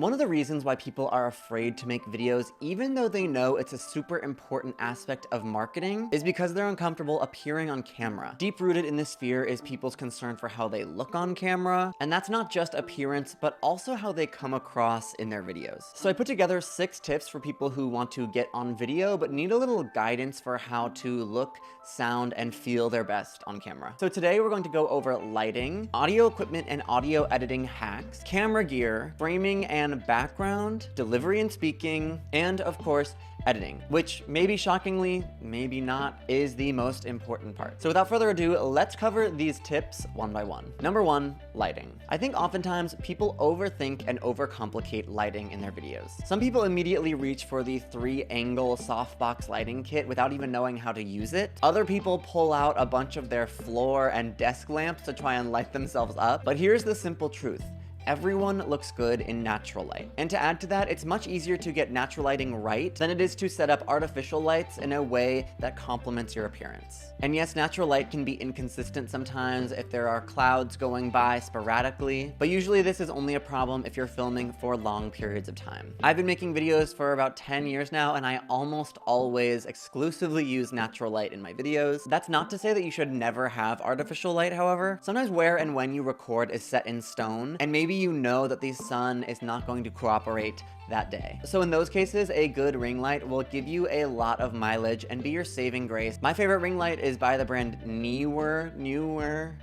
One of the reasons why people are afraid to make videos, even though they know it's a super important aspect of marketing, is because they're uncomfortable appearing on camera. Deep-rooted in this fear is people's concern for how they look on camera, and that's not just appearance, but also how they come across in their videos. So I put together 6 tips for people who want to get on video, but need a little guidance for how to look, sound, and feel their best on camera. So today we're going to go over lighting, audio equipment and audio editing hacks, camera gear, framing and background, delivery and speaking, and of course, editing, which maybe shockingly, maybe not, is the most important part. So without further ado, let's cover these tips one by one. Number 1, lighting. I think oftentimes people overthink and overcomplicate lighting in their videos. Some people immediately reach for the 3-angle softbox lighting kit without even knowing how to use it. Other people pull out a bunch of their floor and desk lamps to try and light themselves up. But here's the simple truth. Everyone looks good in natural light. And to add to that, it's much easier to get natural lighting right than it is to set up artificial lights in a way that complements your appearance. And yes, natural light can be inconsistent sometimes if there are clouds going by sporadically, but usually this is only a problem if you're filming for long periods of time. I've been making videos for about 10 years now, and I almost always exclusively use natural light in my videos. That's not to say that you should never have artificial light, however. Sometimes where and when you record is set in stone, and maybe you know that the sun is not going to cooperate that day. So in those cases, a good ring light will give you a lot of mileage and be your saving grace. My favorite ring light is by the brand Newer.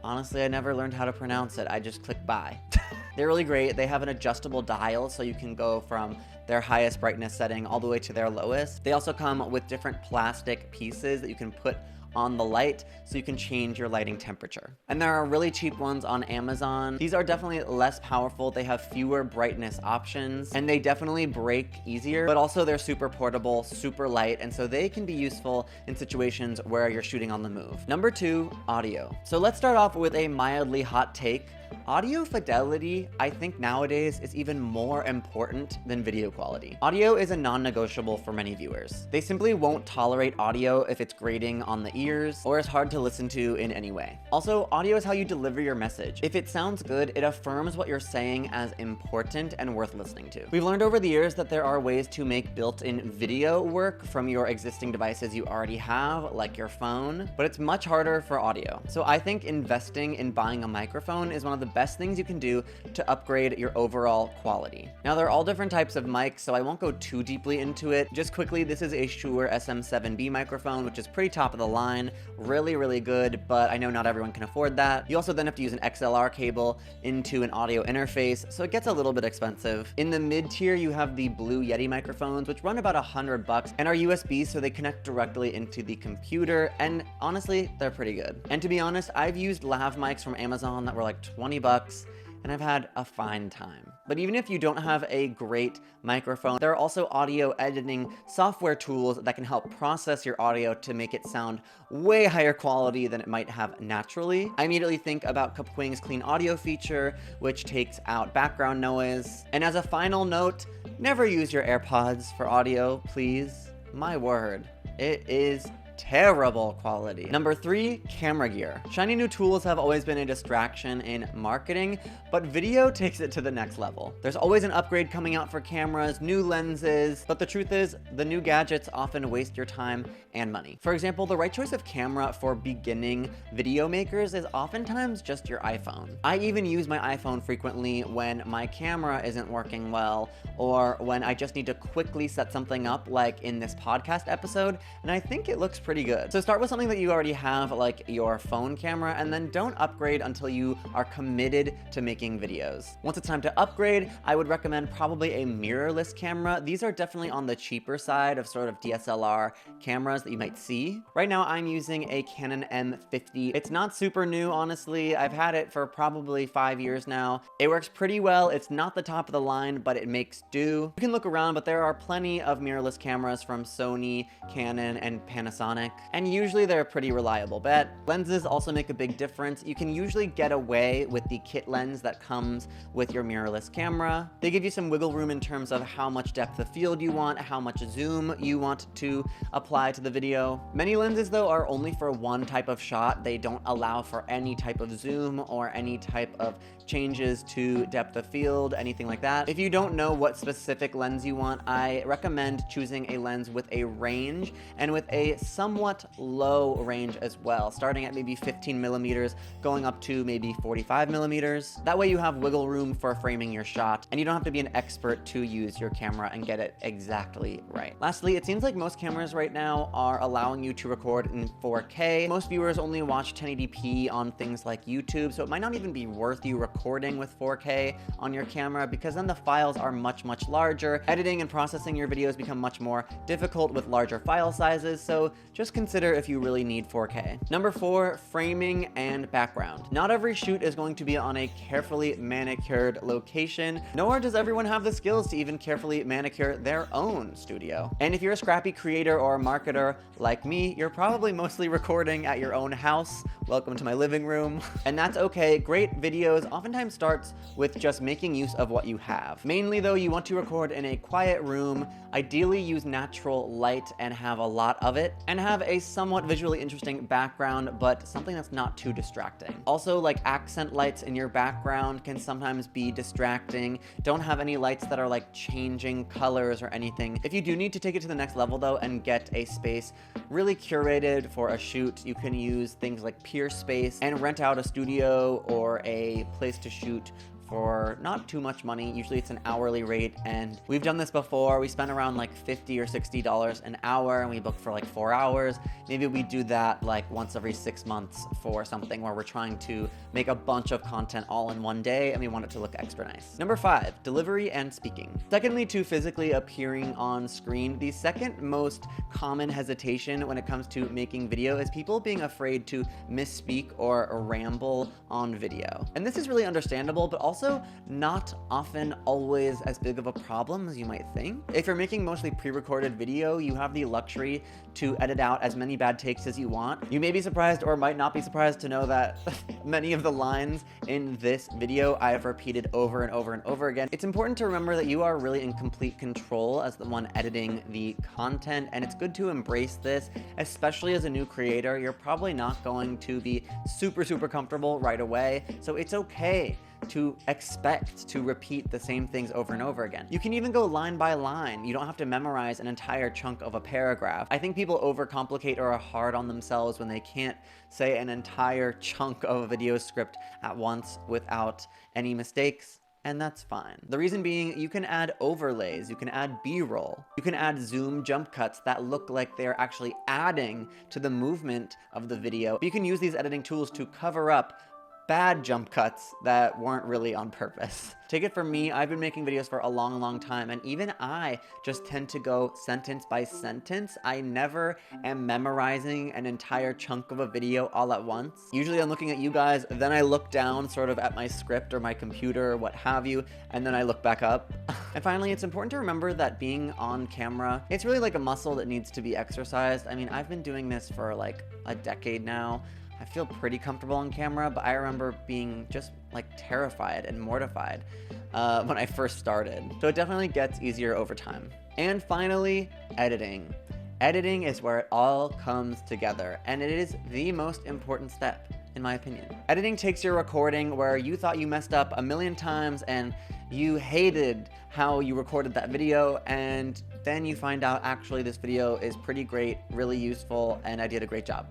Honestly, I never learned how to pronounce it. I just click buy. They're really great. They have an adjustable dial, so you can go from their highest brightness setting all the way to their lowest. They also come with different plastic pieces that you can put on the light so you can change your lighting temperature. And there are really cheap ones on Amazon. These are definitely less powerful. They have fewer brightness options and they definitely break easier, but also they're super portable, super light, and so they can be useful in situations where you're shooting on the move. Number 2, audio. So let's start off with a mildly hot take. Audio fidelity, I think nowadays, is even more important than video quality. Audio is a non-negotiable for many viewers. They simply won't tolerate audio if it's grating on the ears or is hard to listen to in any way. Also, audio is how you deliver your message. If it sounds good, it affirms what you're saying as important and worth listening to. We've learned over the years that there are ways to make built-in video work from your existing devices you already have, like your phone, but it's much harder for audio. So I think investing in buying a microphone is one of the best things you can do to upgrade your overall quality. Now, there are all different types of mics, so I won't go too deeply into it. Just quickly, this is a Shure SM7B microphone, which is pretty top of the line, really good, but I know not everyone can afford that. You also then have to use an XLR cable into an audio interface, so it gets a little bit expensive. In the mid-tier, you have the Blue Yeti microphones, which run about $100 and are USB, so they connect directly into the computer, and honestly, they're pretty good. And to be honest, I've used lav mics from Amazon that were like $20, and I've had a fine time. But even if you don't have a great microphone, there are also audio editing software tools that can help process your audio to make it sound way higher quality than it might have naturally. I immediately think about Kapwing's Clean Audio feature, which takes out background noise. And as a final note, never use your AirPods for audio, please. My word, it is terrible quality. Number 3, camera gear. Shiny new tools have always been a distraction in marketing, but video takes it to the next level. There's always an upgrade coming out for cameras, new lenses, but the truth is, the new gadgets often waste your time and money. For example, the right choice of camera for beginning video makers is oftentimes just your iPhone. I even use my iPhone frequently when my camera isn't working well, or when I just need to quickly set something up, like in this podcast episode, and I think it looks pretty good. So start with something that you already have, like your phone camera, and then don't upgrade until you are committed to making videos. Once it's time to upgrade, I would recommend probably a mirrorless camera. These are definitely on the cheaper side of sort of DSLR cameras that you might see. Right now, I'm using a Canon M50. It's not super new, honestly. I've had it for probably 5 years now. It works pretty well. It's not the top of the line, but it makes do. You can look around, but there are plenty of mirrorless cameras from Sony, Canon, and Panasonic Panasonic, and usually they're a pretty reliable bet. Lenses also make a big difference. You can usually get away with the kit lens that comes with your mirrorless camera. They give you some wiggle room in terms of how much depth of field you want, how much zoom you want to apply to the video. Many lenses though are only for one type of shot. They don't allow for any type of zoom or any type of changes to depth of field, anything like that. If you don't know what specific lens you want, I recommend choosing a lens with a range and with a somewhat low range as well, starting at maybe 15 millimeters, going up to maybe 45 millimeters. That way you have wiggle room for framing your shot, and you don't have to be an expert to use your camera and get it exactly right. Lastly, it seems like most cameras right now are allowing you to record in 4K. Most viewers only watch 1080p on things like YouTube, so it might not even be worth you recording with 4K on your camera, because then the files are much larger. Editing and processing your videos become much more difficult with larger file sizes, so just consider if you really need 4K. Number 4, framing and background. Not every shoot is going to be on a carefully manicured location, nor does everyone have the skills to even carefully manicure their own studio. And if you're a scrappy creator or marketer like me, you're probably mostly recording at your own house. Welcome to my living room. And that's okay. Great videos oftentimes starts with just making use of what you have. Mainly though, you want to record in a quiet room, ideally use natural light and have a lot of it, and have a somewhat visually interesting background, but something that's not too distracting. Also, like accent lights in your background can sometimes be distracting. Don't have any lights that are like changing colors or anything. If you do need to take it to the next level though and get a space really curated for a shoot, you can use things like Peer Space and rent out a studio or a place to shoot for not too much money. Usually it's an hourly rate, and we've done this before. We spent around like $50 or $60 an hour, and we booked for like 4 hours. Maybe we do that like once every 6 months for something where we're trying to make a bunch of content all in one day and we want it to look extra nice. Number 5, delivery and speaking. Secondly to physically appearing on screen, the second most common hesitation when it comes to making video is people being afraid to misspeak or ramble on video. And this is really understandable, but also not often always as big of a problem as you might think. If you're making mostly pre-recorded video, you have the luxury to edit out as many bad takes as you want. You may be surprised or might not be surprised to know that many of the lines in this video I have repeated over and over and over again. It's important to remember that you are really in complete control as the one editing the content, and it's good to embrace this, especially as a new creator. You're probably not going to be super comfortable right away, so it's okay to expect to repeat the same things over and over again. You can even go line by line. You don't have to memorize an entire chunk of a paragraph. I think people overcomplicate or are hard on themselves when they can't say an entire chunk of a video script at once without any mistakes. And that's fine. The reason being, you can add overlays, you can add B-roll, you can add zoom jump cuts that look like they're actually adding to the movement of the video. You can use these editing tools to cover up bad jump cuts that weren't really on purpose. Take it from me, I've been making videos for a long time, and even I just tend to go sentence by sentence. I never am memorizing an entire chunk of a video all at once. Usually I'm looking at you guys, then I look down sort of at my script or my computer or what have you, and then I look back up. And finally, it's important to remember that being on camera, it's really like a muscle that needs to be exercised. I mean, I've been doing this for like a decade now. I feel pretty comfortable on camera, but I remember being just like terrified and mortified when I first started. So it definitely gets easier over time. And finally, editing. Editing is where it all comes together, and it is the most important step, in my opinion. Editing takes your recording where you thought you messed up a million times and you hated how you recorded that video, and then you find out actually this video is pretty great, really useful, and I did a great job.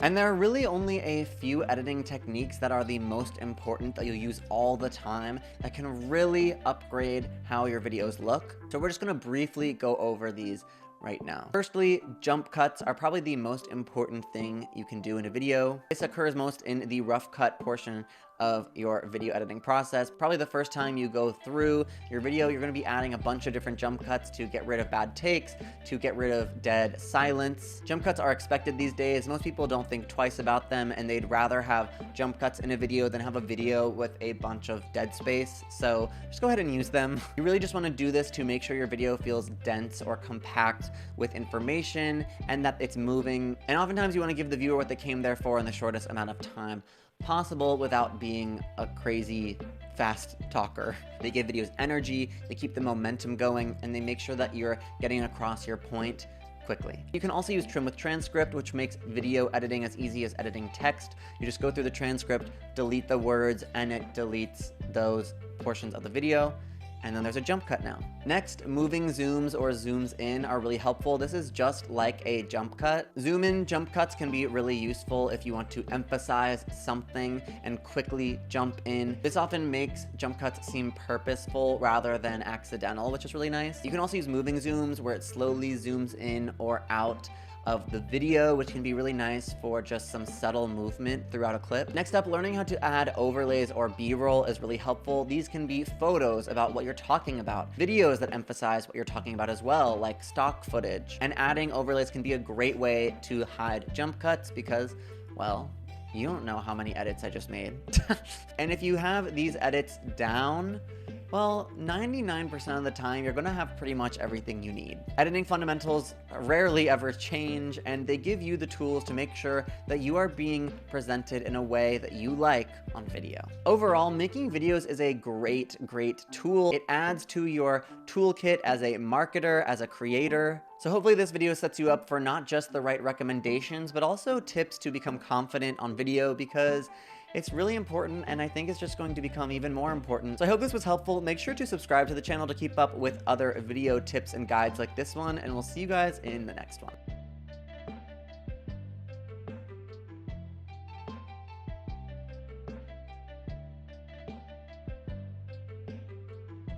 And there are really only a few editing techniques that are the most important that you'll use all the time that can really upgrade how your videos look. So we're just gonna briefly go over these right now. Firstly, jump cuts are probably the most important thing you can do in a video. This occurs most in the rough cut portion of your video editing process. Probably the first time you go through your video, you're going to be adding a bunch of different jump cuts to get rid of bad takes, to get rid of dead silence. Jump cuts are expected these days. Most people don't think twice about them, and they'd rather have jump cuts in a video than have a video with a bunch of dead space. So just go ahead and use them. You really just want to do this to make sure your video feels dense or compact with information and that it's moving. And oftentimes you want to give the viewer what they came there for in the shortest amount of time possible without being a crazy fast talker. They give videos energy, they keep the momentum going, and they make sure that you're getting across your point quickly. You can also use trim with transcript, which makes video editing as easy as editing text. You just go through the transcript, delete the words, and it deletes those portions of the video. And then there's a jump cut now. Next, moving zooms or zooms in are really helpful. This is just like a jump cut. Zoom in jump cuts can be really useful if you want to emphasize something and quickly jump in. This often makes jump cuts seem purposeful rather than accidental, which is really nice. You can also use moving zooms where it slowly zooms in or out of the video, which can be really nice for just some subtle movement throughout a clip. Next up, learning how to add overlays or B-roll is really helpful. These can be photos about what you're talking about, videos that emphasize what you're talking about as well, like stock footage. And adding overlays can be a great way to hide jump cuts because, well, you don't know how many edits I just made. And if you have these edits down, well, 99% of the time, you're gonna have pretty much everything you need. Editing fundamentals rarely ever change, and they give you the tools to make sure that you are being presented in a way that you like on video. Overall, making videos is a great tool. It adds to your toolkit as a marketer, as a creator. So hopefully this video sets you up for not just the right recommendations, but also tips to become confident on video, because it's really important, and I think it's just going to become even more important. So I hope this was helpful. Make sure to subscribe to the channel to keep up with other video tips and guides like this one, and we'll see you guys in the next one.